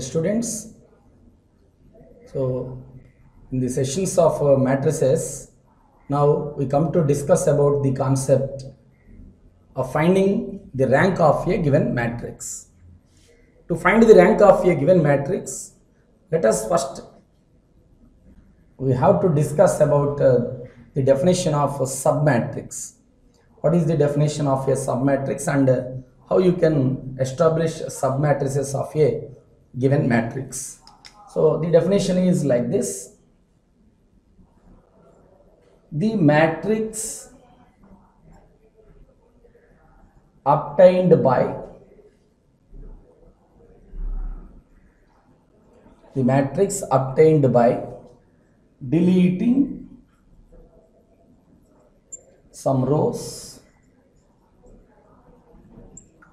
students. So in the sessions of matrices, now we come to discuss about the concept of finding the rank of a given matrix. To find the rank of a given matrix, let us first we have to discuss about the definition of a submatrix. What is the definition of a submatrix and how you can establish submatrices of a given matrix. So the definition is like this: the matrix obtained by deleting some rows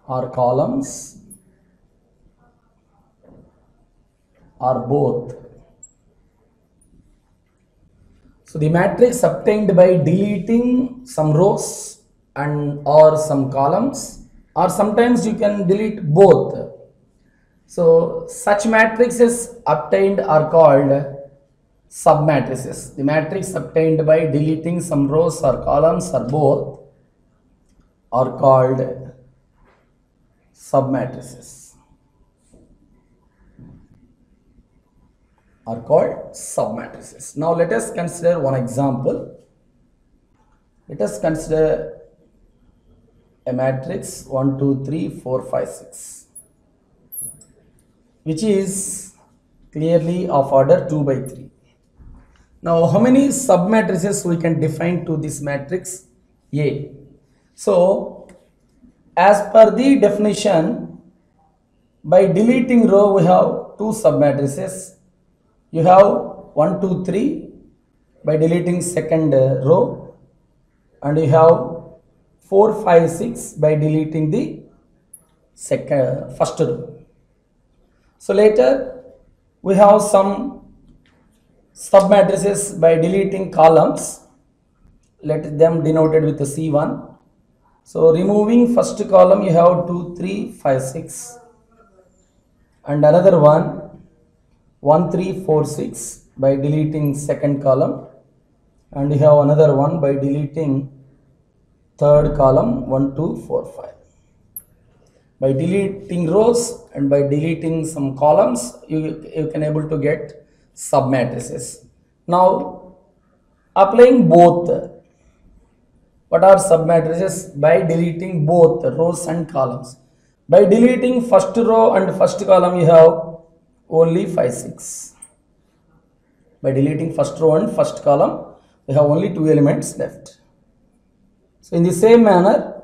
or columns or both. So the matrix obtained by deleting some rows and or some columns, or sometimes you can delete both. So such matrices obtained are called submatrices. The matrix obtained by deleting some rows or columns or both are called submatrices. Now let us consider one example. Let us consider a matrix 1, 2, 3, 4, 5, 6, which is clearly of order 2 by 3. Now how many submatrices we can define to this matrix A? So as per the definition, by deleting row we have two submatrices. You have 1, 2, 3 by deleting second row, and you have 4, 5, 6 by deleting the first row. So later we have some submatrices by deleting columns. Let them denoted with the C1. So removing first column, you have 2, 3, 5, 6, and another one 1, 3, 4, 6 by deleting second column, and you have another one by deleting third column 1, 2, 4, 5. By deleting rows and by deleting some columns, you can able to get submatrices. Now applying both, what are submatrices? By deleting both rows and columns. By deleting first row and first column, you have only 5, 6. By deleting first row and first column, we have only 2 elements left. So in the same manner,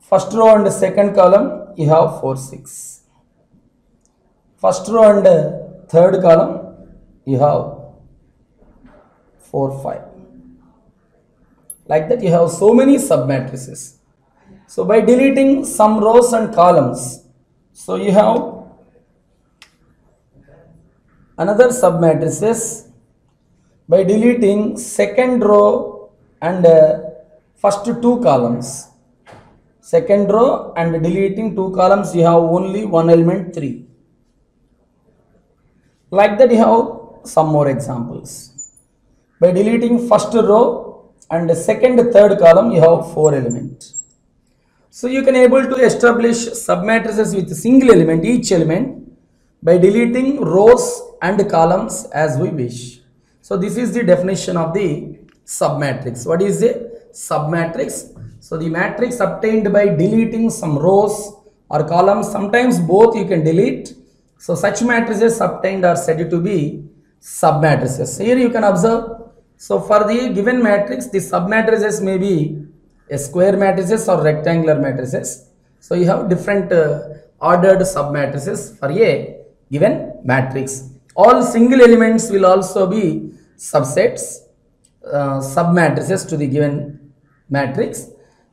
first row and second column, you have 4, 6. First row and third column, you have 4, 5. Like that, you have so many submatrices. So by deleting some rows and columns, so you have another submatrices by deleting second row and first two columns. Second row and deleting 2 columns, you have only one element 3. Like that, you have some more examples. By deleting first row and second third column, you have 4 elements. So you can able to establish submatrices with single element, each element, by deleting rows and columns as we wish. So this is the definition of the submatrix. What is a submatrix? So the matrix obtained by deleting some rows or columns, sometimes both you can delete. So such matrices obtained are said to be submatrices. Here you can observe, so for the given matrix, the submatrices may be a square matrices or rectangular matrices. So you have different ordered submatrices for a given matrix. All single elements will also be subsets, submatrices to the given matrix,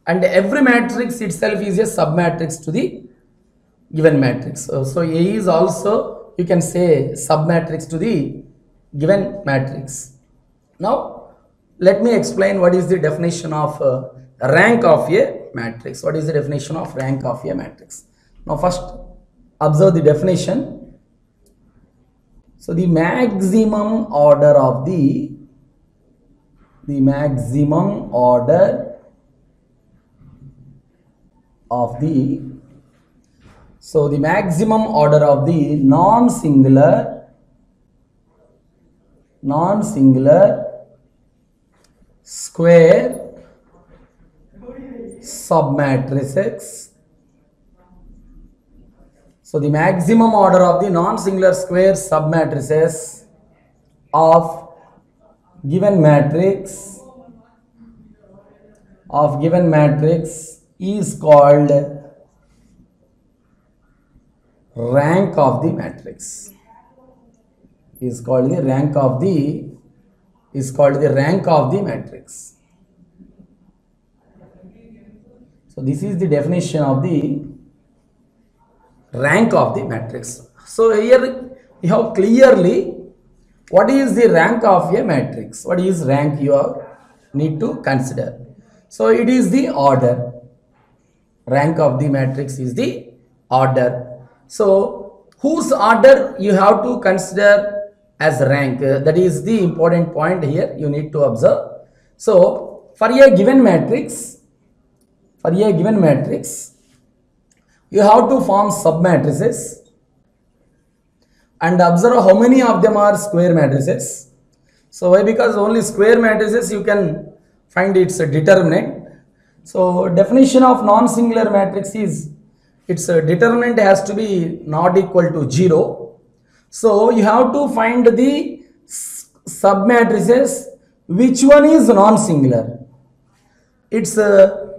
and every matrix itself is a submatrix to the given matrix. So A is also, you can say, submatrix to the given matrix. Now let me explain what is the definition of rank of a matrix. What is the definition of rank of a matrix? Now first Observe the definition. So the maximum order of the maximum order of the so the maximum order of the non-singular square submatrices. So the maximum order of the non-singular square submatrices of given matrix is called rank of the matrix. Is called the rank of the matrix. So this is the definition of the rank of the matrix. So here you have clearly what is the rank of a matrix. What is rank you need to consider. So it is the order. Rank of the matrix is the order. So whose order you have to consider as rank. That is the important point here you need to observe. So for a given matrix, you have to form submatrices and observe how many of them are square matrices. So why? Because only square matrices you can find its determinant. So definition of non-singular matrix is its determinant has to be not equal to 0. So you have to find the submatrices which one is non-singular. Its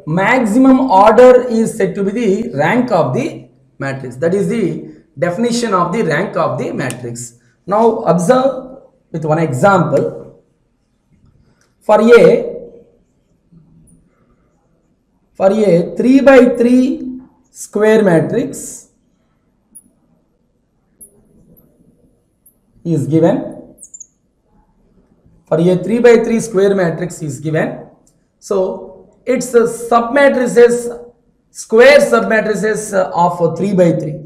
maximum order is said to be the rank of the matrix. That is the definition of the rank of the matrix. Now observe with one example. For a 3 by 3 square matrix is given. For a 3 by 3 square matrix is given. So its submatrices, square submatrices of 3 by 3.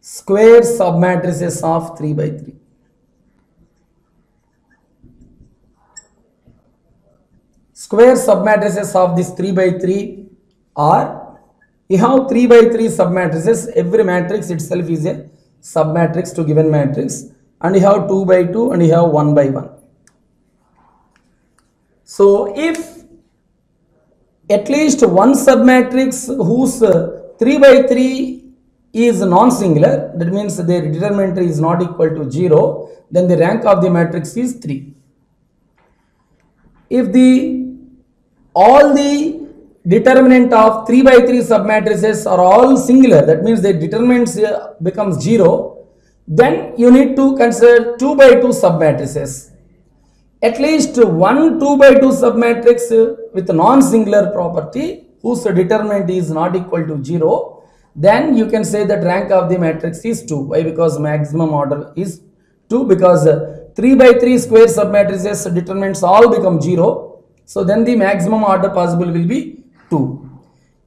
Square submatrices of 3 by 3. Square submatrices of this 3 by 3 are, you have 3 by 3 submatrices. Every matrix itself is a submatrix to given matrix, and you have 2 by 2 and you have 1 by 1. So if at least one submatrix whose 3 by 3 is non-singular, that means their determinant is not equal to 0, then the rank of the matrix is 3. If all the determinant of 3 by 3 submatrices are all singular, that means the determinants becomes 0, then you need to consider 2 by 2 submatrices. At least one 2 by 2 submatrix with non-singular property whose determinant is not equal to 0, then you can say that rank of the matrix is 2. Why? Because maximum order is 2, because 3 by 3 square submatrices determinants all become 0. So then the maximum order possible will be 2.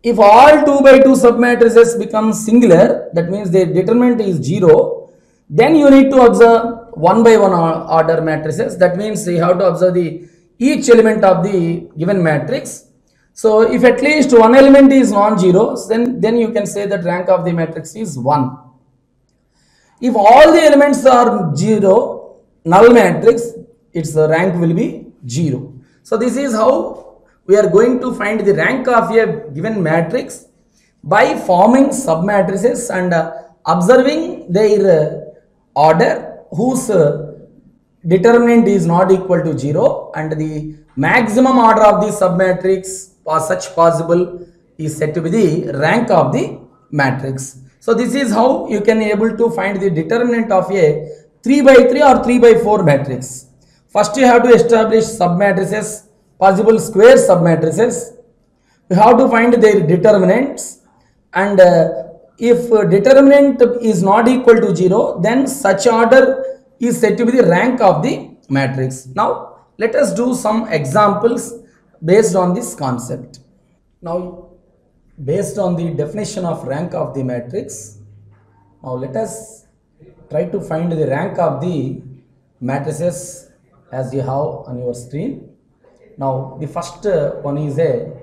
If all 2 by 2 submatrices become singular, that means their determinant is 0, then you need to observe 1 by 1 order matrices. That means you have to observe each element of the given matrix. So if at least one element is non-zero, then you can say that rank of the matrix is 1. If all the elements are 0, null matrix, its rank will be 0. So this is how we are going to find the rank of a given matrix by forming submatrices and observing their order whose determinant is not equal to 0, and the maximum order of the submatrix such possible is said to be the rank of the matrix. So this is how you can able to find the determinant of a 3 by 3 or 3 by 4 matrix. First you have to establish submatrices, possible square submatrices. You have to find their determinants, and if determinant is not equal to 0, then such order is said to be the rank of the matrix. Now let us do some examples based on this concept. Now based on the definition of rank of the matrix, Now let us try to find the rank of the matrices as you have on your screen. Now the first one is a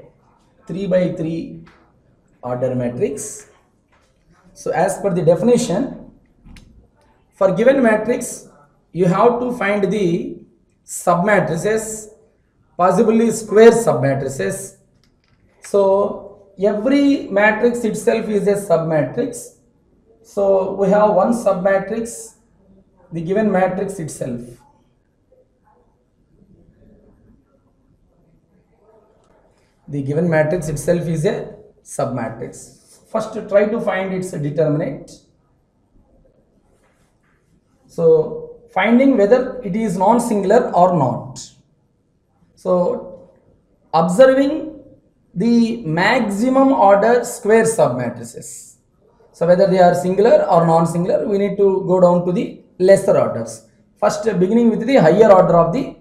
3 by 3 order matrix. So as per the definition, for given matrix you have to find the submatrices, possibly square submatrices. So every matrix itself is a submatrix. So we have one submatrix, the given matrix itself. The given matrix itself is a submatrix. First try to find its determinant. So finding whether it is non-singular or not. So observing the maximum order square submatrices. So whether they are singular or non-singular, we need to go down to the lesser orders. First beginning with the higher order of the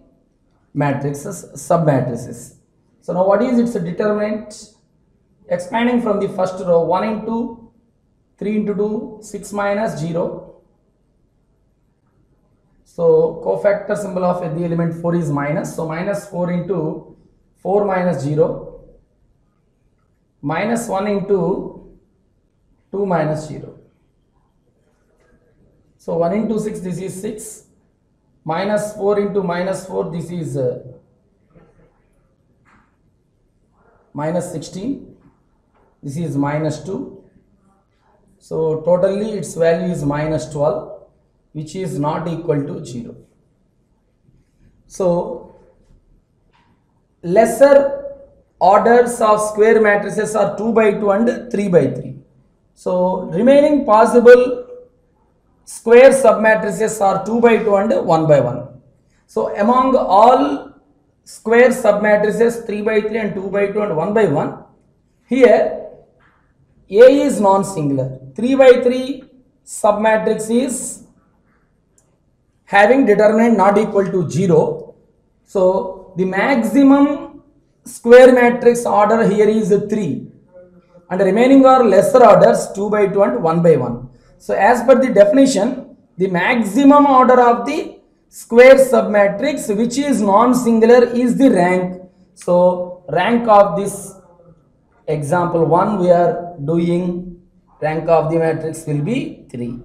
matrices, submatrices. So now what is its determinant? Expanding from the first row, 1 into 3 into 2, 6 minus 0. So cofactor symbol of the element 4 is minus. So minus 4 into 4 minus 0. Minus 1 into 2 minus 0. So 1 into 6, this is 6. Minus 4 into minus 4, this is minus 16. This is minus 2. So totally its value is minus 12, which is not equal to 0. So lesser orders of square matrices are 2 by 2 and 3 by 3. So remaining possible square submatrices are 2 by 2 and 1 by 1. So among all square submatrices 3 by 3 and 2 by 2 and 1 by 1, here A is non-singular. 3 by 3 submatrix is having determinant not equal to 0. So the maximum square matrix order here is 3. And the remaining are lesser orders 2 by 2 and 1 by 1. So as per the definition, the maximum order of the square submatrix which is non-singular is the rank. So rank of this example 1 we are doing, rank of the matrix will be 3.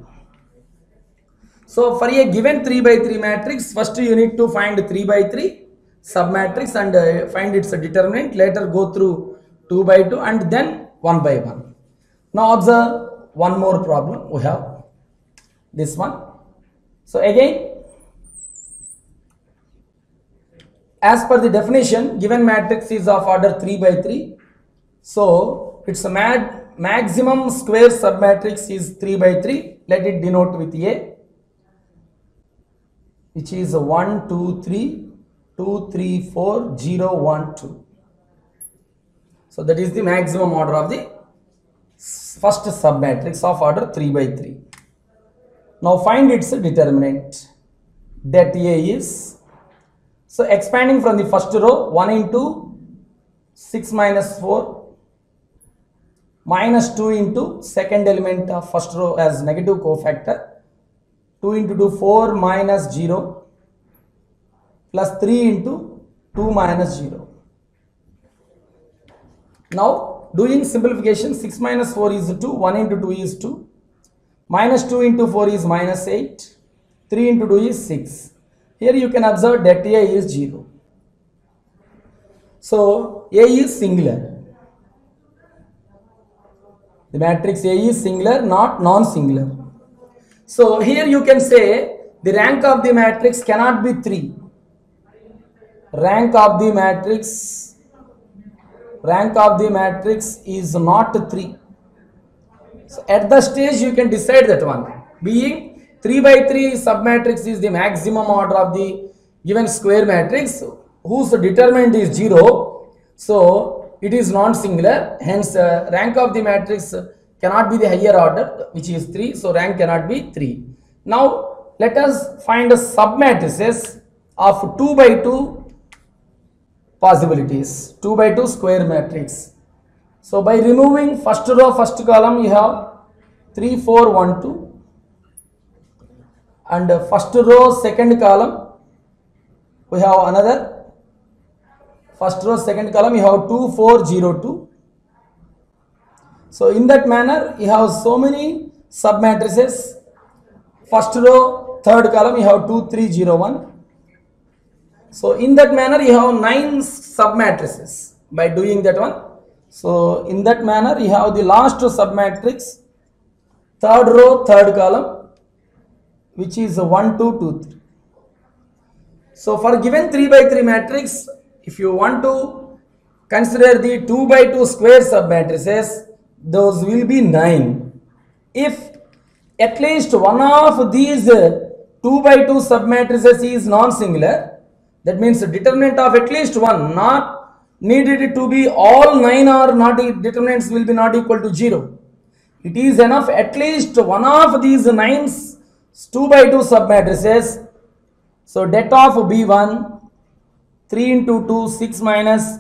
So for a given 3 by 3 matrix, first you need to find 3 by 3 submatrix and find its determinant. Later go through 2 by 2 and then 1 by 1. Now observe one more problem we have, this one. So again, as per the definition, given matrix is of order 3 by 3. So its maximum square submatrix is 3 by 3. Let it denote with A, which is 1, 2, 3, 2, 3, 4, 0, 1, 2. So that is the maximum order of the first submatrix of order 3 by 3. Now find its determinant. That A is, so expanding from the first row, 1 into 6 minus 4 minus 2 into second element of first row as negative cofactor, 2 into 2, 4 minus 0 plus 3 into 2 minus 0. Now doing simplification, 6 minus 4 is 2, 1 into 2 is 2, minus 2 into 4 is minus 8, 3 into 2 is 6. Here you can observe that A is 0. So A is singular. The matrix A is singular, not non-singular. So here you can say the rank of the matrix cannot be 3. Rank of the matrix is not 3. So at the stage you can decide that one. Being 3 by 3 submatrix is the maximum order of the given square matrix whose determinant is 0. So it is non-singular, hence rank of the matrix cannot be the higher order, which is 3. So rank cannot be 3. Now let us find the submatrices of 2 by 2 possibilities, 2 by 2 square matrix. So by removing first row, first column, you have 3 4 1 2, and first row second column we have another, first row second column you have 2 4 0 2. So in that manner you have so many sub matrices. First row third column you have 2 3 0 1. So in that manner you have 9 sub matrices by doing that one. So in that manner you have the last sub matrix, third row third column, which is 1 2 2 3. So for given 3 by 3 matrix, if you want to consider the 2 by 2 square sub matrices, those will be 9. If at least one of these 2 by 2 sub matrices is non-singular, that means the determinant of at least one, not needed to be all 9 or not, determinants will be not equal to 0. It is enough at least one of these 9 2 by 2 sub matrices. So det of B1, 3 into 2, 6 minus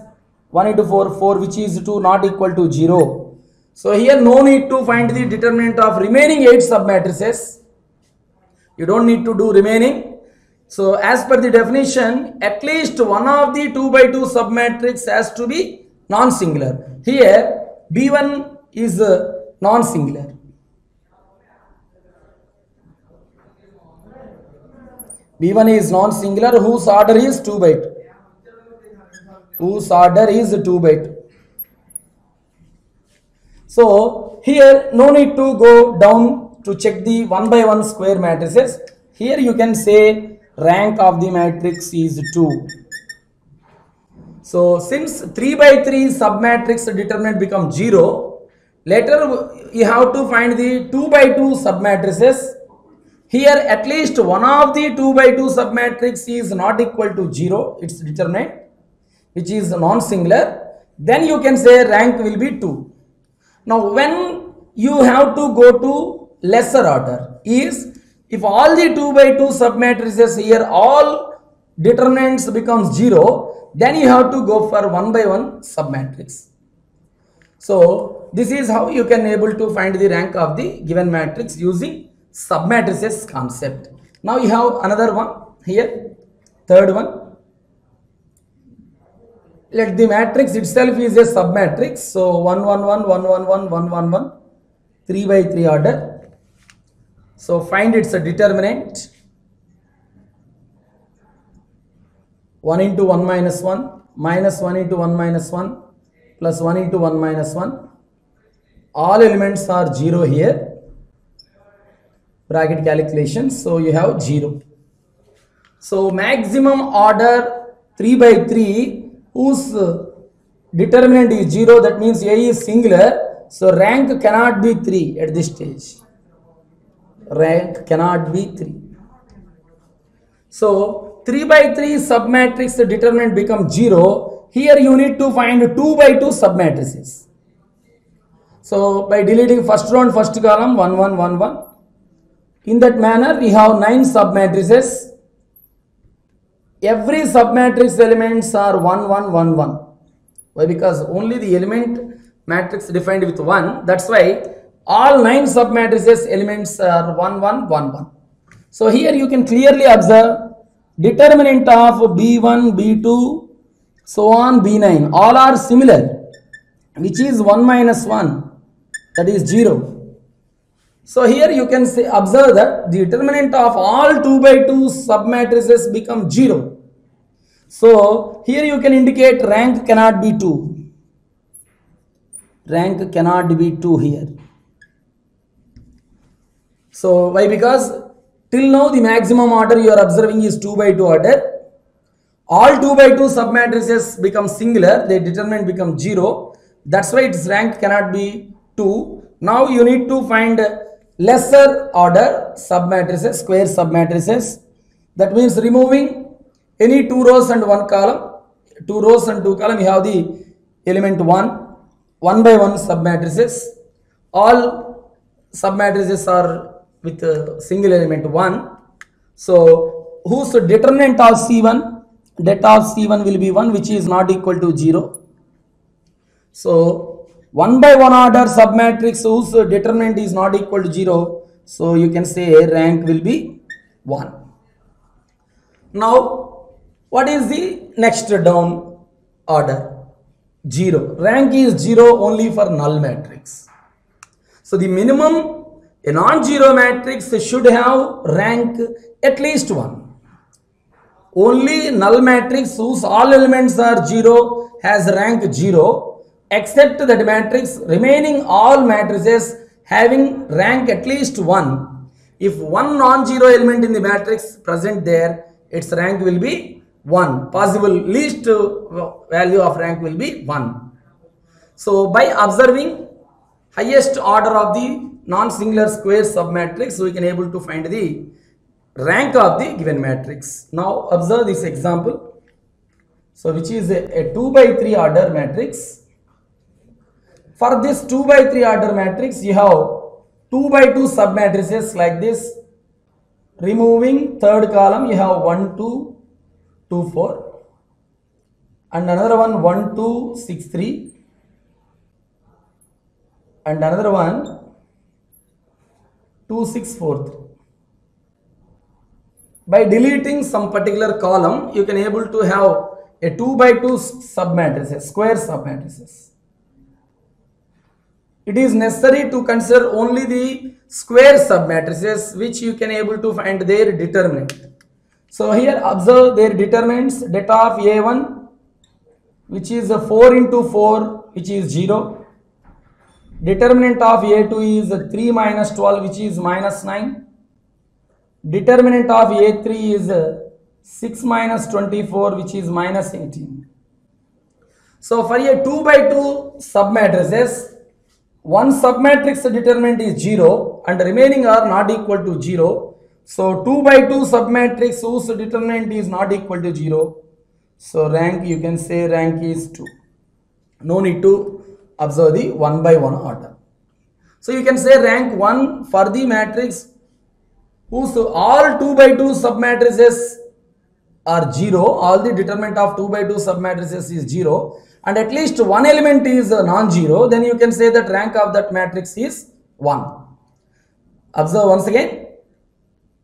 1 into 4, 4, which is 2, not equal to 0. So here no need to find the determinant of remaining 8 sub matrices. You don't need to do remaining. So as per the definition, at least one of the 2 by 2 sub matrix has to be non-singular. Here B1 is non-singular. B1 is non-singular, whose order is 2 by 2. Whose order is 2 by 2. So here no need to go down to check the 1 by 1 square matrices. Here you can say rank of the matrix is 2. So since 3 by 3 submatrix determinant becomes 0, later you have to find the 2 by 2 submatrices. Here at least one of the 2 by 2 submatrix is not equal to 0, its determinant, which is non-singular. Then you can say rank will be 2. Now when you have to go to lesser order is, if all the 2 by 2 submatrices here all determinants becomes 0, then you have to go for 1 by 1 submatrix. So this is how you can able to find the rank of the given matrix using submatrices concept. Now you have another one here, third one. Let the matrix itself is a submatrix. So 1 1 1 1 1 1 1 1 1, 3 by 3 order. So find its determinant. 1 into 1 minus 1 minus 1 into 1 minus 1 plus 1 into 1 minus 1. All elements are 0 here. Bracket calculation. So you have 0. So maximum order 3 by 3 whose determinant is 0, that means A is singular. So rank cannot be 3 at this stage. Rank cannot be 3. So 3 by 3 submatrix determinant becomes 0. Here you need to find 2 by 2 submatrices. So by deleting first row and first column 1 1 1 1. In that manner we have 9 submatrices. Every submatrix elements are 1 1 1 1. Why? Because only the element matrix defined with 1. That's why all 9 submatrices elements are 1 1 1 1. So here you can clearly observe determinant of B1, B2, so on B9. All are similar, which is 1 minus 1, that is 0. So here you can say, observe that the determinant of all 2 by 2 submatrices become 0. So here you can indicate rank cannot be 2. Rank cannot be 2 here. So why? Because till now the maximum order you are observing is 2 by 2 order. All 2 by 2 submatrices become singular, their determinant becomes 0. That's why its rank cannot be 2. Now you need to find lesser order submatrices, square submatrices. That means removing any 2 rows and 1 column. 2 rows and 2 column, you have the element 1, 1 by 1 submatrices. All submatrices are with a single element 1. So whose determinant of C1, det of C1 will be 1, which is not equal to 0. So 1 by 1 order submatrix whose determinant is not equal to 0. So you can say rank will be 1. Now, what is the next down order? 0. Rank is 0 only for null matrix. So the minimum a non-zero matrix should have rank at least 1. Only null matrix whose all elements are 0 has rank 0, except that matrix remaining all matrices having rank at least 1. If one non-zero element in the matrix present there, its rank will be 1. Possible least value of rank will be 1. So by observing highest order of the non-singular square submatrix, we can able to find the rank of the given matrix. Now observe this example. So which is a 2 by 3 order matrix. For this 2 by 3 order matrix, you have 2 by 2 submatrices like this. Removing third column, you have 1, 2, 2, 4. And another one 1, 2, 6, 3. And another one 2, 6, 4, 3. By deleting some particular column, you can able to have a 2 by 2 submatrices, square submatrices. It is necessary to consider only the square submatrices which you can able to find their determinant. So here observe their determinants. Det of A1 which is 4 into 4 which is 0. Determinant of A2 is 3 minus 12 which is minus 9. Determinant of A3 is 6 minus 24 which is minus 18. So for a 2 by 2 submatrices, one submatrix determinant is 0 and remaining are not equal to 0. So 2 by 2 submatrix whose determinant is not equal to 0. So rank, you can say rank is 2. No need to observe the 1 by 1 order. So you can say rank 1 for the matrix whose all 2 by 2 submatrices are 0, all the determinant of 2 by 2 submatrices is 0 and at least one element is non-zero, then you can say that rank of that matrix is 1. Observe once again,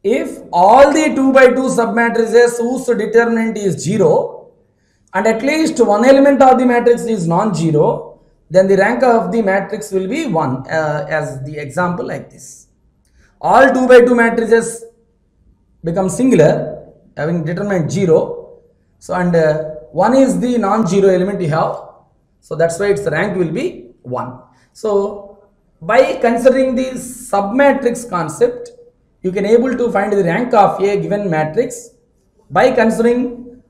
if all the 2 by 2 submatrices whose determinant is 0 and at least one element of the matrix is non-zero, then the rank of the matrix will be 1 as the example like this. All 2 by 2 matrices become singular having determinant 0. So and 1 is the non-zero element you have. So that's why its rank will be 1. So by considering the submatrix concept, you can able to find the rank of a given matrix by considering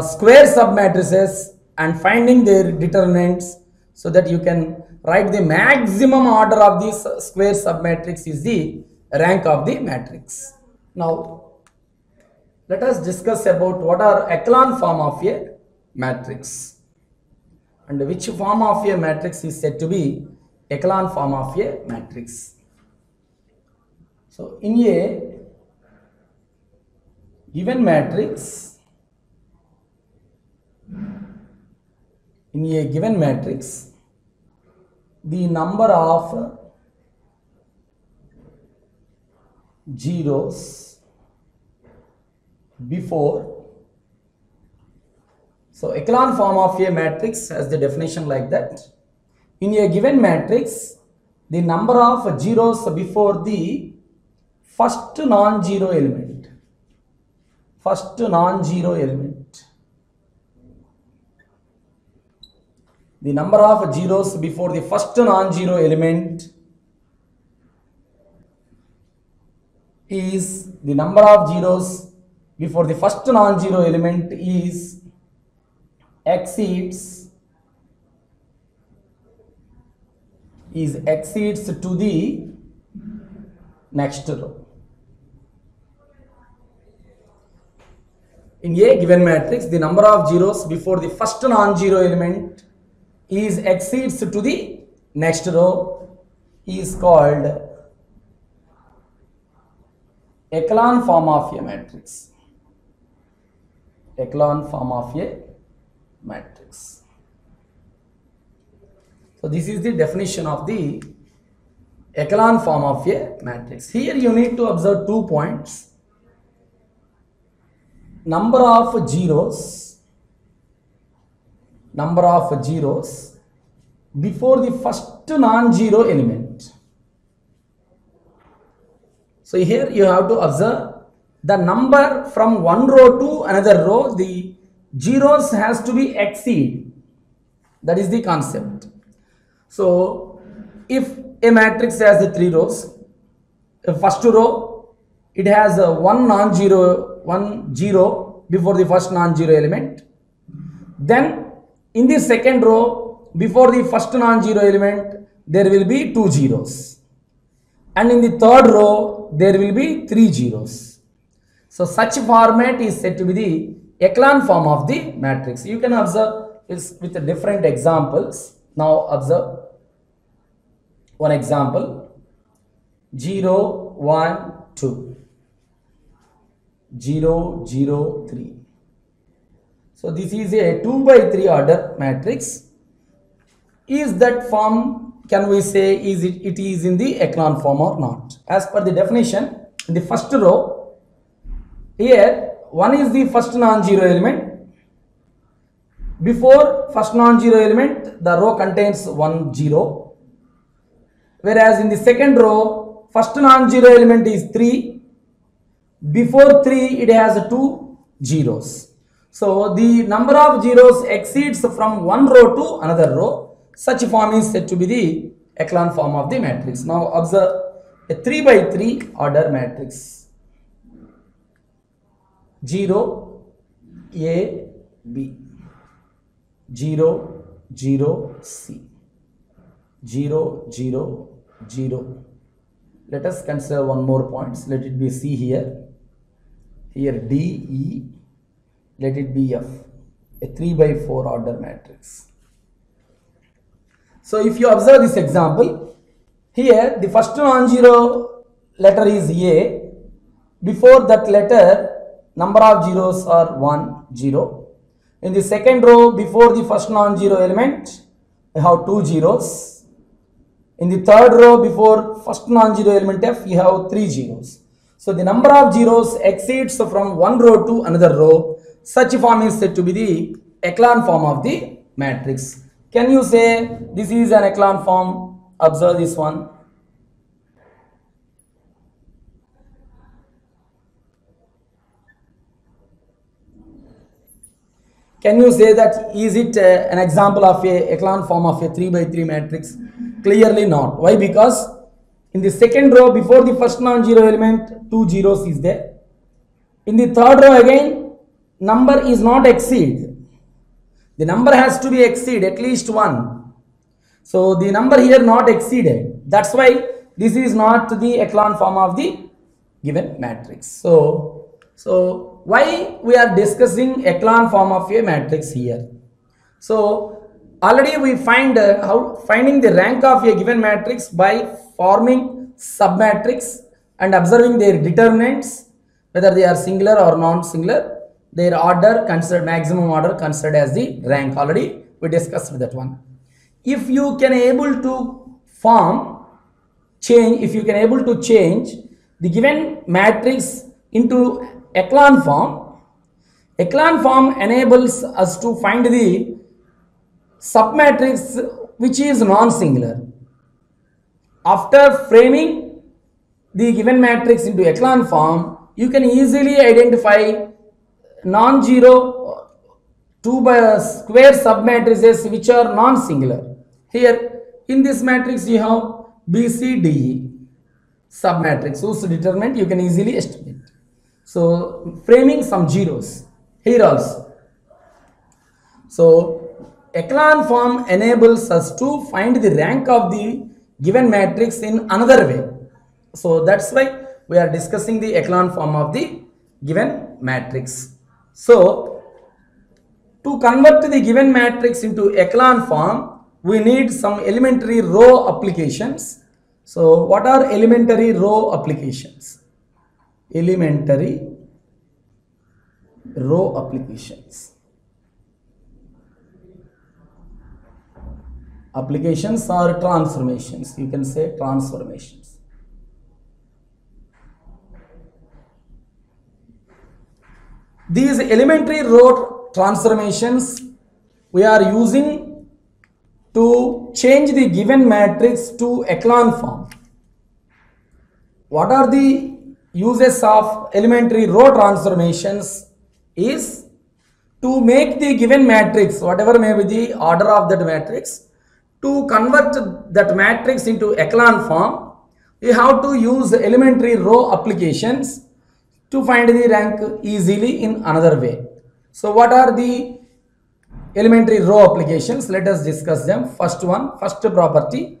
square submatrices and finding their determinants, so that you can write the maximum order of this square submatrix is the rank of the matrix. Now let us discuss about what are echelon form of a matrix and which form of a matrix is said to be echelon form of a matrix. So in a given matrix, the number of zeros before, so echelon form of a matrix has the definition like that. In a given matrix, the number of zeros before the first non-zero element, the number of zeros before the first non-zero element is the number of zeros before the first non-zero element is exceeds to the next row. In a given matrix, the number of zeros before the first non-zero element is exceeds to the next row is called echelon form of a matrix. Echelon form of a matrix. So this is the definition of the echelon form of a matrix. Here you need to observe 2 points. Number of zeros before the first non-zero element. So here you have to observe the number from one row to another row, the zeros has to be exceed. That is the concept. So if a matrix has the 3 rows, the first row it has one zero before the first non-zero element. Then in the second row before the first non-zero element there will be 2 zeros, and in the third row there will be 3 zeros. So such format is said to be the echelon form of the matrix. You can observe this with different examples. Now observe one example: 0, 1, 2, 0, 0, 3. So this is a 2 by 3 order matrix. Is that form, can we say, it is in the echelon form or not? As per the definition, in the first row, here 1 is the first non-zero element. Before first non-zero element, the row contains 1 0. Whereas in the second row, first non-zero element is 3. Before 3, it has 2 zeros. So the number of zeros exceeds from one row to another row. Such form is said to be the echelon form of the matrix. Now observe a 3 by 3 order matrix. 0, A, B. 0, 0, C. 0, 0, 0. Let us consider one more point. Let it be C here. Here D, E. Let it be F. A 3 by 4 order matrix. So if you observe this example, here the first non-zero letter is A. Before that letter, number of zeros are 1, 0. In the second row, before the first non-zero element, you have 2 zeros. In the third row, before first non-zero element F, you have 3 zeros. So the number of zeros exceeds from one row to another row. Such form is said to be the echelon form of the matrix. Can you say this is an echelon form? Observe this one. Can you say that is it an example of a echelon form of a 3 by 3 matrix? Clearly not. Why? Because in the second row before the first non-zero element 2 zeros is there. In the third row again number is not exceed. The number has to be exceed at least 1. So the number here not exceeded. That's why this is not the echelon form of the given matrix. So why we are discussing echelon form of a matrix here? So already we find finding the rank of a given matrix by forming submatrix and observing their determinants, whether they are singular or non-singular. Their order considered, maximum order considered as the rank. Already we discussed that one. If you can able to change the given matrix into echelon form enables us to find the submatrix which is non-singular. After framing the given matrix into echelon form, you can easily identify non-zero 2 by square submatrices which are non-singular. Here in this matrix you have B, C, D, E submatrix whose determinant you can easily estimate. So framing some zeros here also. So echelon form enables us to find the rank of the given matrix in another way. So that's why we are discussing the echelon form of the given matrix. So to convert the given matrix into echelon form, we need some elementary row applications. So what are elementary row applications? Elementary row applications. Applications or transformations, you can say transformations. These elementary row transformations we are using to change the given matrix to echelon form. What are the uses of elementary row transformations is to make the given matrix, whatever may be the order of that matrix, to convert that matrix into echelon form, you have to use elementary row applications to find the rank easily in another way. So what are the elementary row applications? Let us discuss them. First property.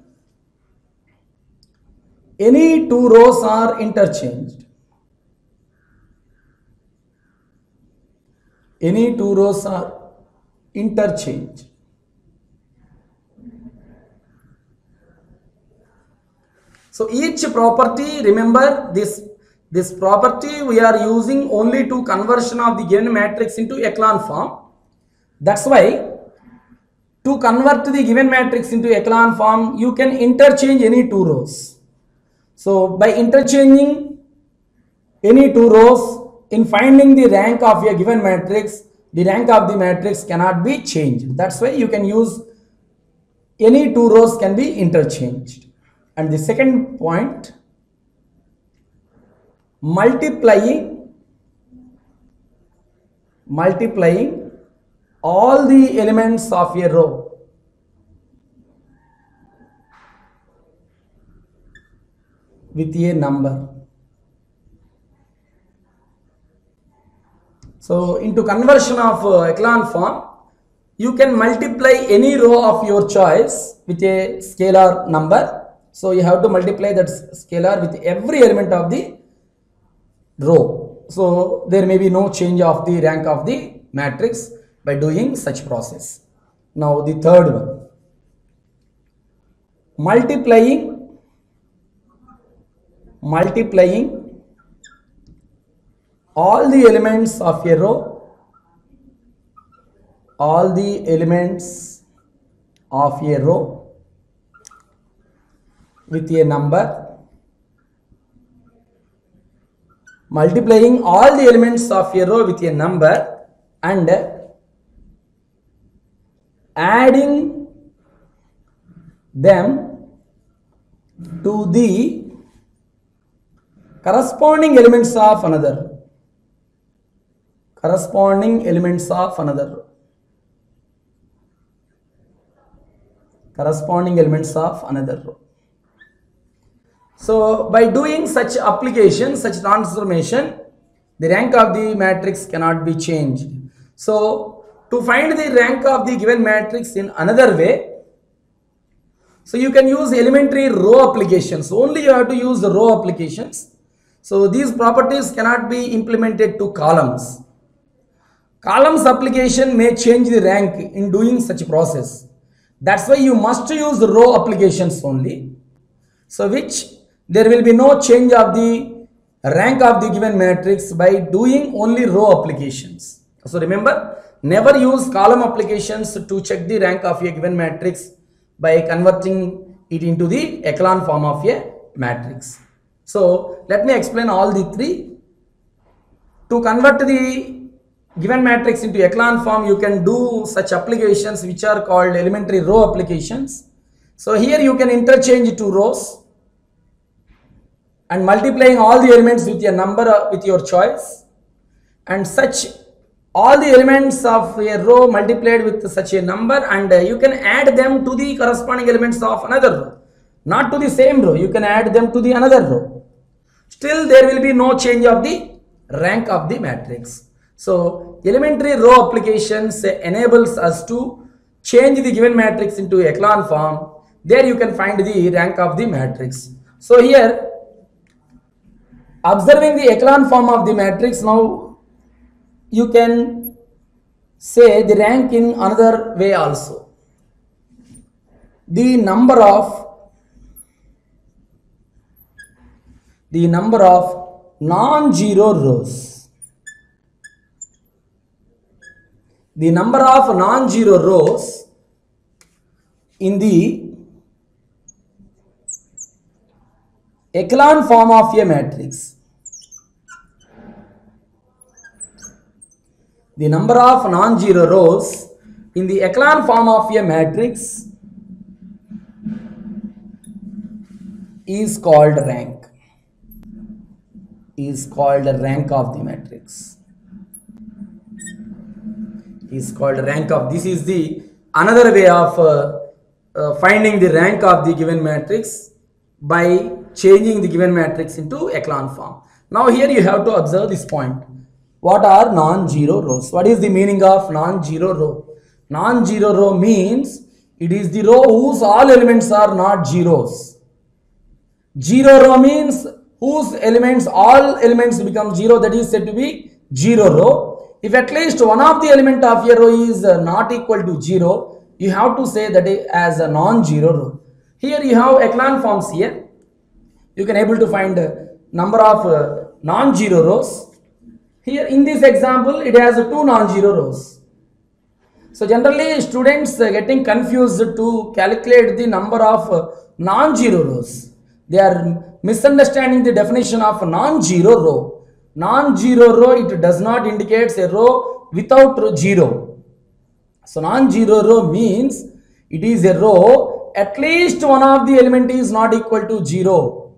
Any two rows are interchanged. Any two rows are interchanged. So each property, remember this property we are using only to conversion of the given matrix into echelon form. That's why to convert the given matrix into echelon form, you can interchange any two rows. So by interchanging any two rows, in finding the rank of a given matrix, the rank of the matrix cannot be changed. That's why you can use any two rows can be interchanged. And the second point, multiplying all the elements of a row. With a number. So into conversion of echelon form, you can multiply any row of your choice with a scalar number. So you have to multiply that scalar with every element of the row. So there may be no change of the rank of the matrix by doing such process. Now the third one, multiplying all the elements of a row, with a number, multiplying all the elements of a row with a number and adding them to the corresponding elements of another. Corresponding elements of another row. So by doing such application, such transformation, the rank of the matrix cannot be changed. So to find the rank of the given matrix in another way, so you can use elementary row applications. Only you have to use the row applications. So these properties cannot be implemented to columns. Columns application may change the rank in doing such process. That's why you must use the row applications only. So which there will be no change of the rank of the given matrix by doing only row applications. So remember, never use column applications to check the rank of a given matrix by converting it into the echelon form of a matrix. So let me explain all the three. To convert the given matrix into echelon form, you can do such applications which are called elementary row applications. So here you can interchange two rows and multiplying all the elements with a number with your choice, and such all the elements of a row multiplied with such a number, and you can add them to the corresponding elements of another row, not to the same row, you can add them to the another row. Still there will be no change of the rank of the matrix. So elementary row applications enables us to change the given matrix into echelon form. There you can find the rank of the matrix. So here, observing the echelon form of the matrix, now you can say the rank in another way also. The number of non-zero rows. The number of non-zero rows in the echelon form of a matrix, the number of non-zero rows in the echelon form of a matrix is called rank. Is called rank of the matrix. Is called rank of. This is the another way of finding the rank of the given matrix by changing the given matrix into echelon form. Now here you have to observe this point. What are non-zero rows? What is the meaning of non-zero row? Non-zero row means it is the row whose all elements are not zeros. Zero row means whose elements, all elements become zero, that is said to be zero row. If at least one of the element of a row is not equal to 0, you have to say that as a non-zero row. Here you have echelon forms here. You can able to find number of non-zero rows. Here in this example, it has 2 non-zero rows. So generally students getting confused to calculate the number of non-zero rows. They are misunderstanding the definition of non-zero row. Non-zero row, it does not indicate a row without zero. So non-zero row means it is a row at least one of the element is not equal to 0.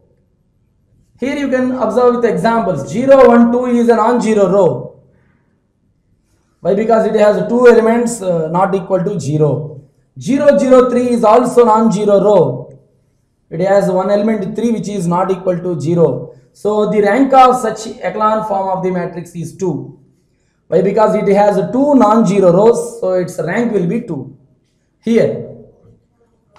Here you can observe with examples. 0, 1, 2 is a non-zero row. Why? Because it has 2 elements not equal to 0. 0, 0, 3 is also non-zero row. It has one element 3 which is not equal to 0. So the rank of such echelon form of the matrix is 2. Why? Because it has 2 non-zero rows, so its rank will be 2. Here,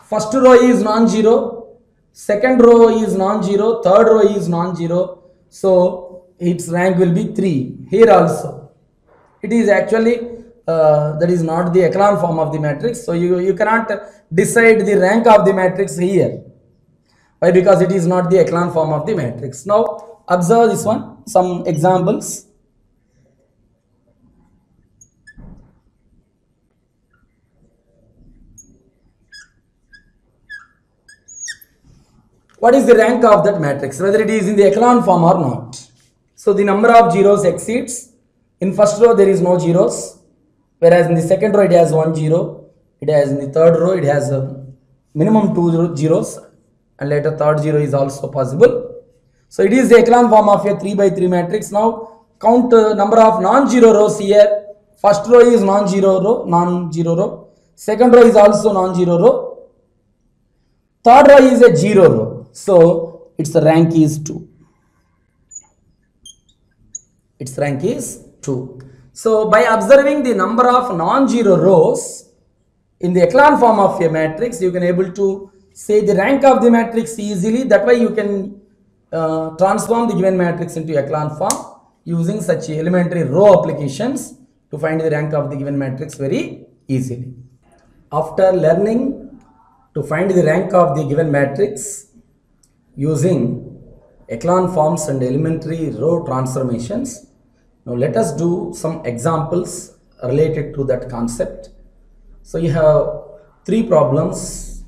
first row is non-zero, second row is non-zero, third row is non-zero, so its rank will be 3. Here also, it is actually that is not the echelon form of the matrix, so you cannot decide the rank of the matrix here. Why? Because it is not the echelon form of the matrix. Now observe this one, some examples. What is the rank of that matrix, whether it is in the echelon form or not? So the number of zeros exceeds. In first row there is no zeros, whereas in the second row it has 1 0. It has in the third row it has a minimum 2 zeros, and later third 0 is also possible. So it is the echelon form of a 3 by 3 matrix. Now count number of non-zero rows here. First row is non-zero row. Second row is also non-zero row. Third row is a 0 row. So its rank is 2. Its rank is 2. So by observing the number of non-zero rows in the echelon form of a matrix, you can able to say the rank of the matrix easily. That way you can transform the given matrix into echelon form using such elementary row applications to find the rank of the given matrix very easily. After learning to find the rank of the given matrix using echelon forms and elementary row transformations, now let us do some examples related to that concept. So you have 3 problems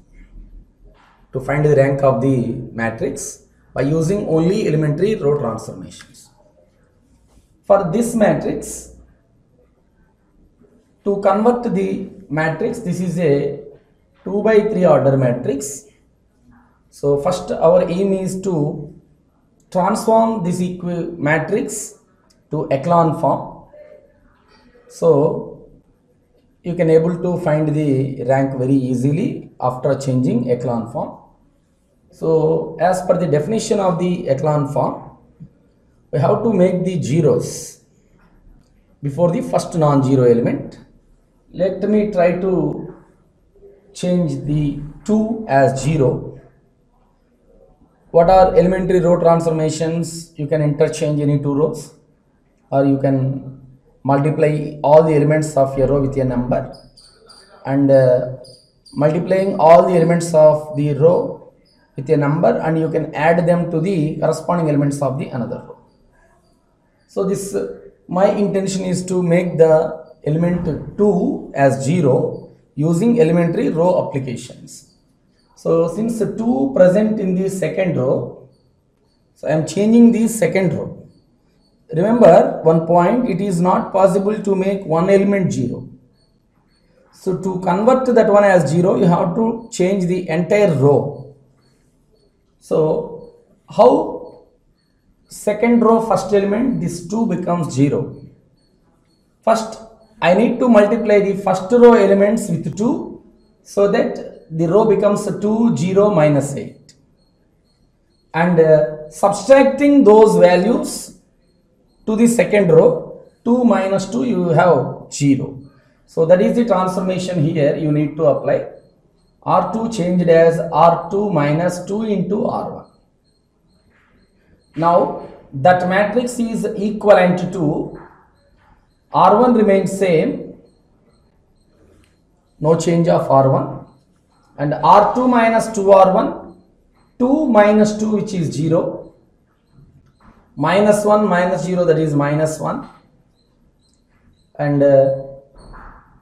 to find the rank of the matrix by using only elementary row transformations. For this matrix, to convert the matrix, this is a 2 by 3 order matrix. So first our aim is to transform this matrix to echelon form. So you can able to find the rank very easily after changing echelon form. So as per the definition of the echelon form, we have to make the zeros before the first non-zero element. Let me try to change the 2 as 0. What are elementary row transformations? You can interchange any 2 rows, or you can multiply all the elements of a row with a number, and multiplying all the elements of the row with a number, and you can add them to the corresponding elements of the another row. So this my intention is to make the element 2 as 0 using elementary row applications. So since 2 present in the second row, so I am changing the second row. Remember one point, it is not possible to make one element 0. So to convert that one as 0, you have to change the entire row. So how second row first element, this 2 becomes 0. First, I need to multiply the first row elements with 2 so that the row becomes 2, 0, minus 8. And subtracting those values to the second row, 2 minus 2, you have 0. So that is the transformation here you need to apply. R2 changed as R2 minus 2 into R1. Now that matrix is equivalent to R1 remains same, no change of R1, and R2 minus 2R1, 2 minus 2 which is 0, minus 1 minus 0 that is minus 1, and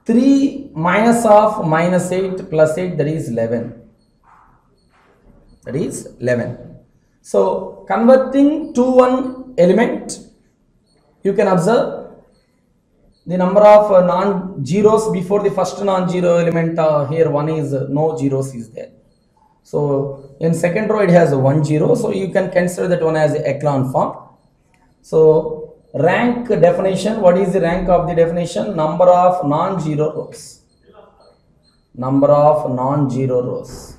3 minus of minus 8 plus 8 that is 11. That is 11. So converting to one element, you can observe the number of non-zeros before the first non-zero element. Here one is no zeros is there. So in second row it has 1 0. So you can consider that one as echelon form. So rank definition, what is the rank of the definition? Number of non-zero rows. Number of non-zero rows.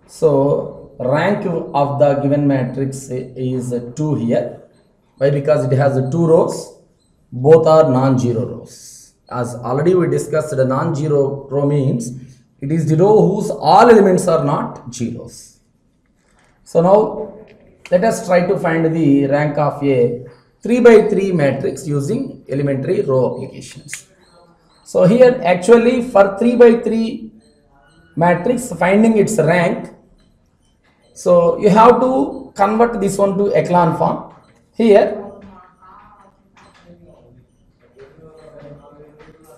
So rank of the given matrix is 2 here. Why? Because it has 2 rows, both are non-zero rows. As already we discussed, the non-zero row means it is the row whose all elements are not zeros. So now let us try to find the rank of a 3 by 3 matrix using elementary row applications. So here actually for 3 by 3 matrix, finding its rank, so you have to convert this one to echelon form. Here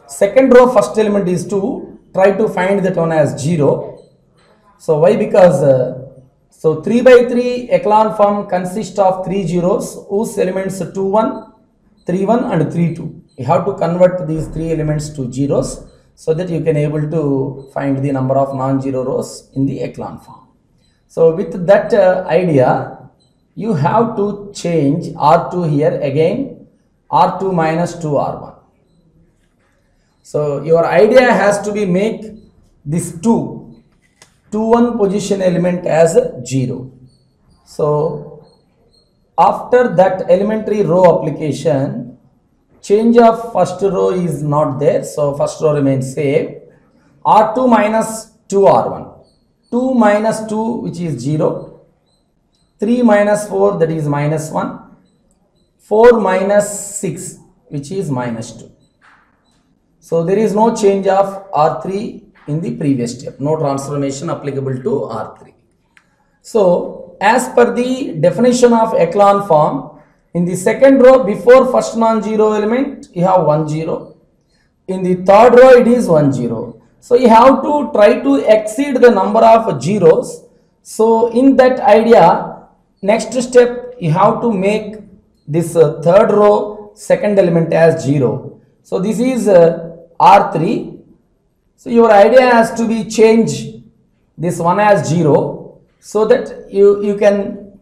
second row first element is 2, try to find that one as 0. So why? Because so 3 by 3 echelon form consists of 3 zeros whose elements 2 1, 3 1 and 3 2. You have to convert these 3 elements to zeros so that you can able to find the number of non-zero rows in the echelon form. So with that idea, you have to change R2 here again, R2 minus 2R1. So your idea has to be make this 2 1 position element as 0. So after that elementary row application, change of first row is not there. So first row remains same. R2 minus 2R1. 2 minus 2 which is 0. 3 minus 4 that is minus 1. 4 minus 6 which is minus 2. So there is no change of R3 in the previous step. No transformation applicable to R3. So as per the definition of echelon form, in the second row before first non-zero element you have 1 0. In the third row it is 1 0. So you have to try to exceed the number of zeros. So in that idea, next step you have to make this third row second element as 0. So this is R3. So your idea has to be change this one as 0 so that you can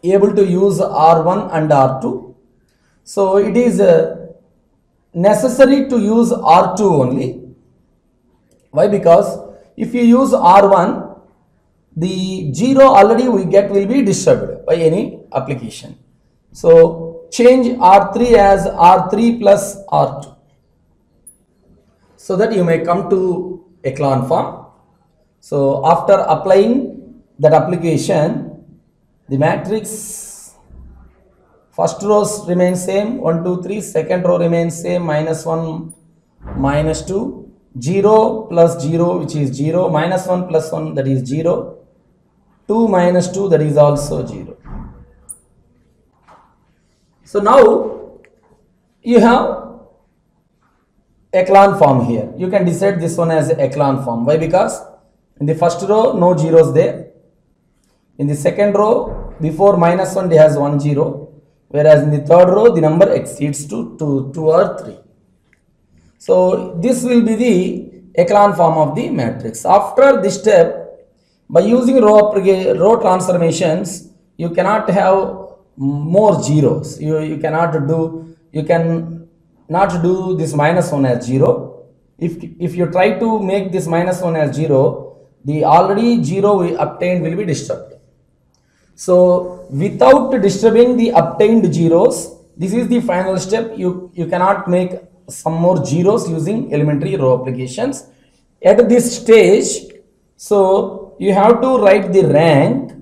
able to use R1 and R2. So it is necessary to use R2 only. Why? Because if you use R1, the 0 already we get will be disturbed by any application. So change R3 as R3 plus R2 so that you may come to echelon form. So after applying that application, the matrix first rows remain same 1 2 3, second row remains same minus 1 minus 2, 0 plus 0 which is 0, minus 1 plus 1 that is 0, 2 minus 2 that is also 0. So now you have echelon form here. You can decide this one as echelon form. Why? Because in the first row, no zeros there. In the second row, before -1, it has 1 0. Whereas in the third row, the number exceeds to 2 or 3. So this will be the echelon form of the matrix. After this step, by using row transformations, you cannot have more zeros. You cannot do this -1 as 0. If you try to make this -1 as 0, the already 0 we obtained will be disturbed. So without disturbing the obtained zeros, this is the final step. You cannot make some more zeros using elementary row applications. At this stage, so you have to write the rank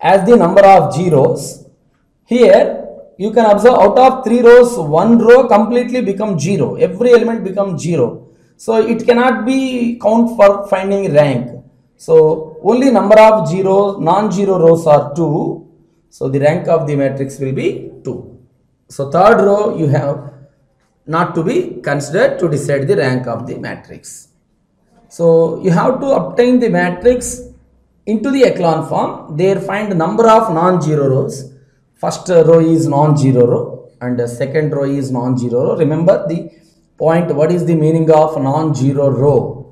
as the number of zeros. Here you can observe out of 3 rows, 1 row completely becomes 0. Every element becomes 0. So it cannot be count for finding rank. So only number of non-zero rows are 2. So the rank of the matrix will be 2. So third row you have not to be considered to decide the rank of the matrix. So you have to obtain the matrix into the echelon form. There find number of non-zero rows. First row is non-zero row and the second row is non-zero row. Remember the point, what is the meaning of non-zero row?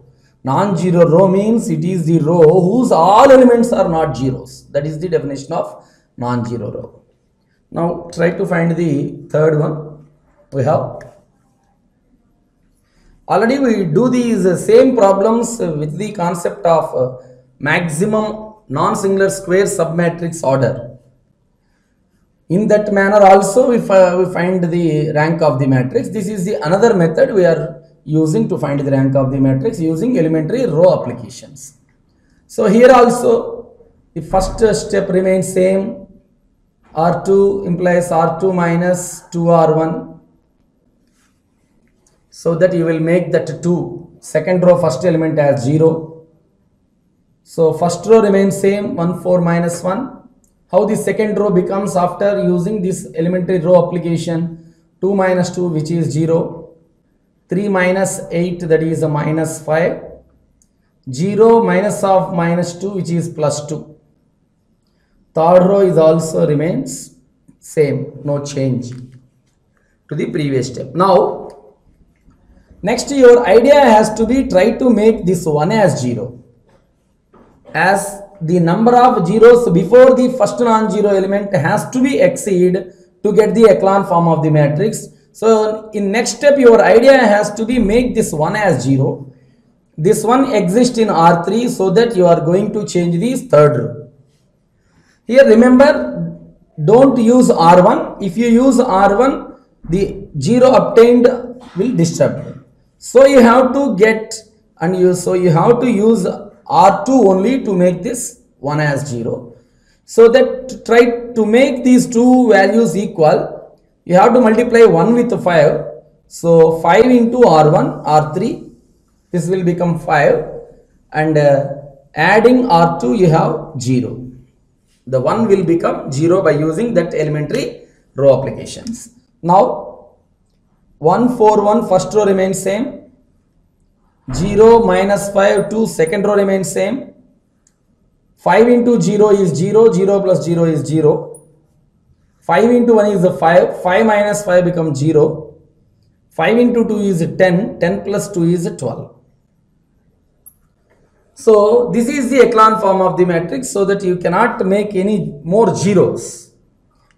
Non-zero row means it is the row whose all elements are not zeros. That is the definition of non-zero row. Now try to find the third one. We have already we do these same problems with the concept of maximum non-singular square submatrix order. In that manner also we find the rank of the matrix. This is the another method we are using to find the rank of the matrix using elementary row applications. So here also the first step remains same. R2 implies R2 minus 2R1. So that you will make that 2. Second row first element as 0. So first row remains same, 1 4 minus 1. How the second row becomes after using this elementary row application? 2 minus 2 which is 0. 3 minus 8 that is a minus 5. 0 minus of minus 2 which is plus 2. Third row is also remains same, no change to the previous step. Now next your idea has to be try to make this 1 as 0. As the number of zeros before the first non-zero element has to be exceed to get the echelon form of the matrix. So in next step your idea has to be make this 1 as 0. This one exists in R3, so that you are going to change this third row. Here remember, don't use R1. If you use R1, the 0 obtained will disturb. So you have to get and you have to use R2 only to make this 1 as 0. So that to try to make these two values equal, you have to multiply 1 with 5. So 5 into R1, R3, this will become 5, and adding R2 you have 0. The 1 will become 0 by using that elementary row applications. Now 1 4 1 first row remains same. 0 minus 5 2 second row remains same. 5 into 0 is 0, 0 plus 0 is 0. 5 into 1 is 5, 5 minus 5 becomes 0. 5 into 2 is 10, 10 plus 2 is 12. So this is the echelon form of the matrix, so that you cannot make any more zeros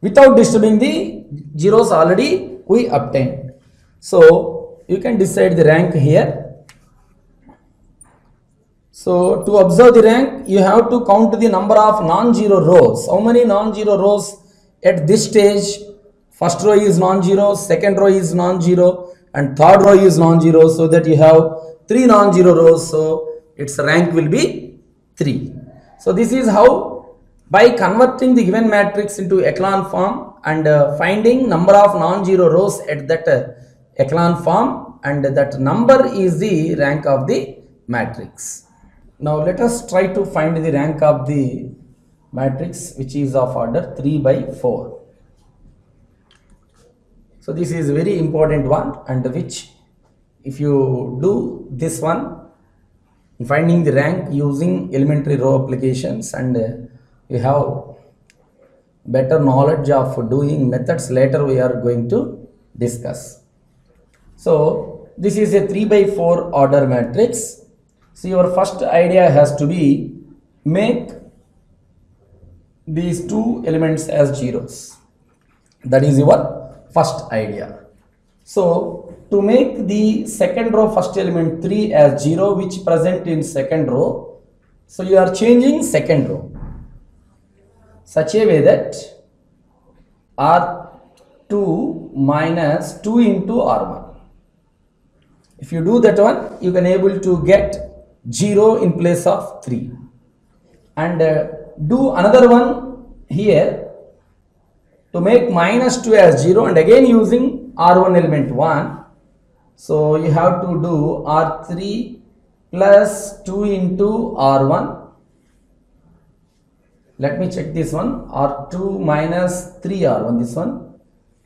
without disturbing the zeros already we obtained. So you can decide the rank here. So to observe the rank, you have to count the number of non-zero rows. How many non-zero rows at this stage? First row is non-zero, second row is non-zero, and third row is non-zero, so that you have 3 non-zero rows. So its rank will be 3. So this is how, by converting the given matrix into echelon form and finding number of non-zero rows at that echelon form, and that number is the rank of the matrix. Now let us try to find the rank of the matrix, which is of order 3 by 4. So this is very important one, and which if you do this one, finding the rank using elementary row applications, and you have better knowledge of doing methods, later we are going to discuss. So this is a 3 by 4 order matrix. So your first idea has to be make these two elements as zeros. That is your first idea. So to make the second row first element 3 as 0, which present in second row, so you are changing second row such a way that R2 minus 2 into R1. If you do that one, you can able to get 0 in place of 3. And do another one here to make minus 2 as 0, and again using R1 element 1. So you have to do R3 plus 2 into R1. Let me check this one. R2 minus 3R1. This one.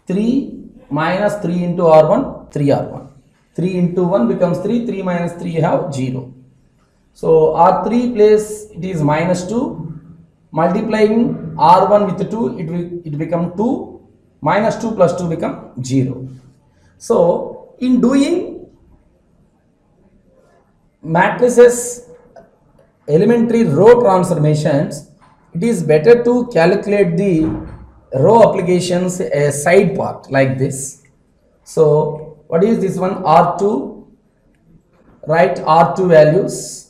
3 minus 3 into R1. 3R1. 3 into 1 becomes 3. 3 minus 3 you have 0. So R3 place it is minus 2. Multiplying R1 with 2, it become 2. Minus 2 plus 2 become 0. So in doing matrices elementary row transformations, it is better to calculate the row applications a side part like this. So what is this one? R2, write R2 values.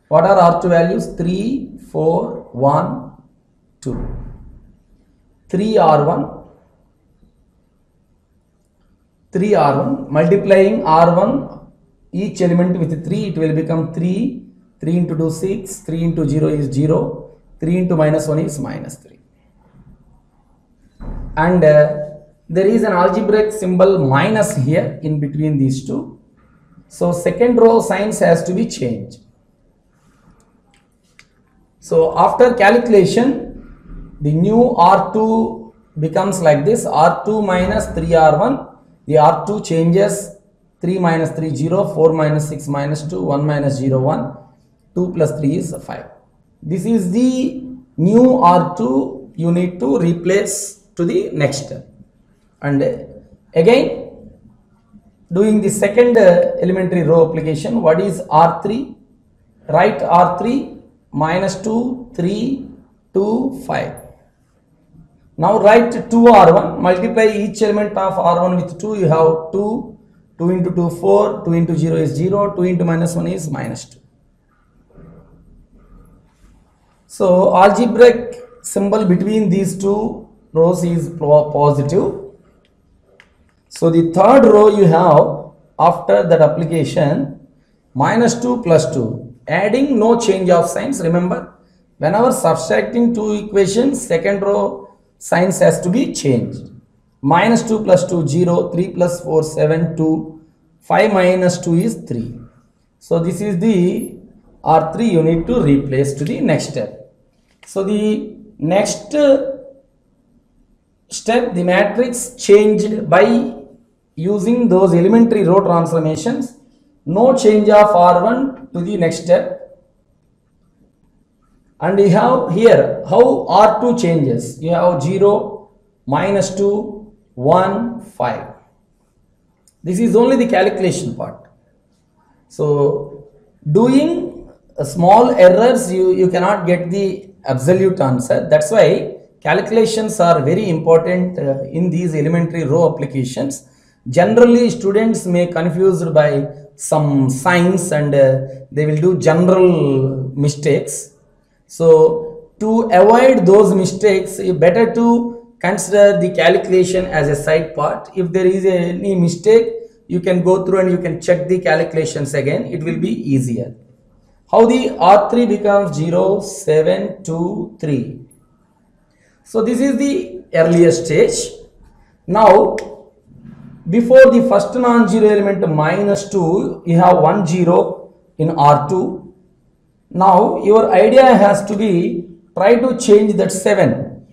What are R2 values? 3, 4, 1, 2. 3R1, 3R1, multiplying R1, each element with 3, it will become 3. 3 into 2, 6, 3 into 0 is 0, 3 into minus 1 is minus 3. And there is an algebraic symbol minus here in between these two. So second row signs has to be changed. So after calculation, the new R2 becomes like this: R2 minus 3R1. The R2 changes 3 minus 3, 0, 4 minus 6 minus 2, 1 minus 0, 1, 2 plus 3 is 5. This is the new R2 you need to replace to the next step. And again, doing the second elementary row application, what is R3? Write R3 minus 2, 3, 2, 5. Now write 2R1, multiply each element of R1 with 2, you have 2, 2 into 2, 4, 2 into 0 is 0, 2 into minus 1 is minus 2. So algebraic symbol between these two rows is positive. So the third row you have after that application, minus 2 plus 2, adding no change of signs. Remember, whenever subtracting two equations, second row signs has to be changed. Minus 2 plus 2, 0, 3 plus 4, 7, 2, 5 minus 2 is 3. So this is the R3 you need to replace to the next step. So the next step, the matrix changed by using those elementary row transformations. No change of R1 to the next step. And you have here how R2 changes. You have 0, minus 2, 1, 5. This is only the calculation part. So doing small errors, you cannot get the absolute answer. That's why calculations are very important in these elementary row applications. Generally students may confused by some signs, and they will do general mistakes. So to avoid those mistakes, it's better to consider the calculation as a side part. If there is any mistake, you can go through and you can check the calculations again. It will be easier. How the R3 becomes 0, 7, 2, 3. So this is the earliest stage. Now, before the first non-zero element minus 2, you have 1 0 in R2. Now, your idea has to be try to change that 7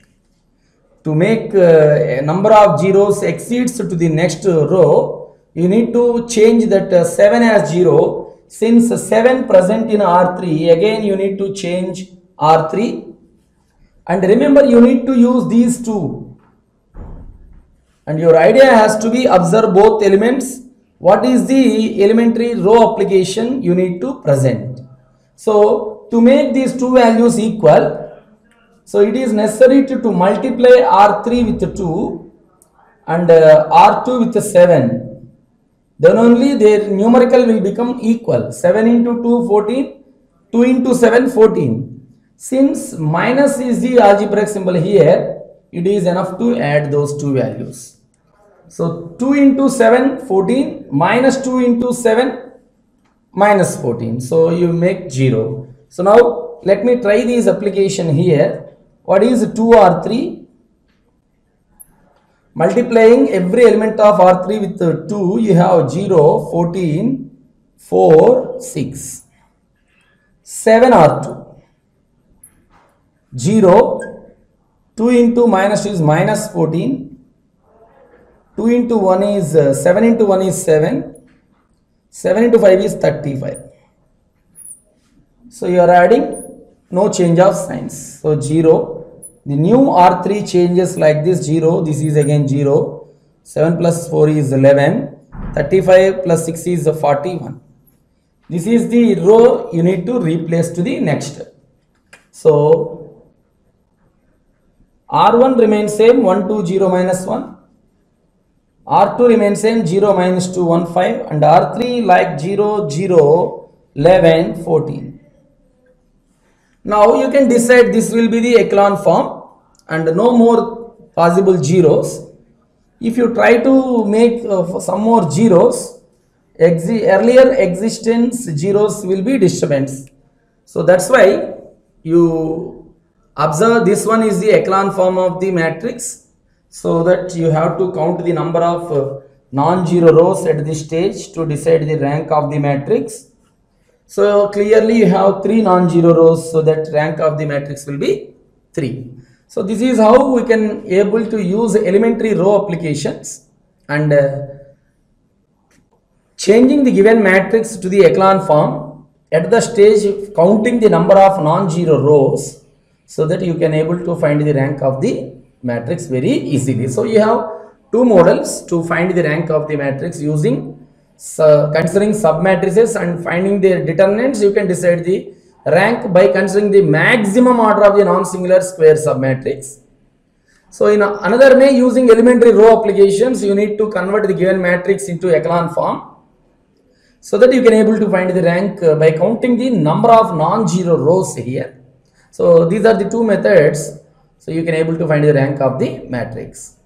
to to make a number of zeros exceeds to the next row, you need to change that 7 as 0. Since 7 present in R3, again you need to change R3. And remember, you need to use these two. And your idea has to be observe both elements. What is the elementary row application you need to present? So to make these two values equal, so it is necessary to multiply R3 with 2 and R2 with 7. Then only their numerical will become equal. 7 into 2, 14. 2 into 7, 14. Since minus is the algebraic symbol here, it is enough to add those two values. So 2 into 7, 14. Minus 2 into 7, minus 14. So you make 0. So now let me try this application here. What is 2R3? Multiplying every element of R3 with 2, you have 0, 14, 4, 6. 7R2. 0, 2 into minus 2 is minus 14. 2 into 1 is 7 into 1 is 7. 7 into 5 is 35. So you are adding, no change of signs. So 0. The new R3 changes like this, 0, this is again 0, 7 plus 4 is 11, 35 plus 6 is 41. This is the row you need to replace to the next. So R1 remains same, 1, 2, 0, minus 1. R2 remains same, 0, minus 2, 1, 5. And R3 like 0, 0, 11, 14. Now you can decide this will be the echelon form and no more possible zeros. If you try to make some more zeros, earlier existence zeros will be disturbance. So that's why you observe this one is the echelon form of the matrix, so that you have to count the number of non-zero rows at this stage to decide the rank of the matrix. So clearly you have 3 non-zero rows, so that rank of the matrix will be 3. So this is how we can able to use elementary row applications and changing the given matrix to the echelon form at the stage counting the number of non-zero rows, so that you can able to find the rank of the matrix very easily. So you have two models to find the rank of the matrix using considering submatrices and finding their determinants. You can decide the rank by considering the maximum order of the non-singular square submatrix. So in another way, using elementary row applications, you need to convert the given matrix into echelon form, so that you can able to find the rank by counting the number of non-zero rows here. So these are the two methods, so you can able to find the rank of the matrix.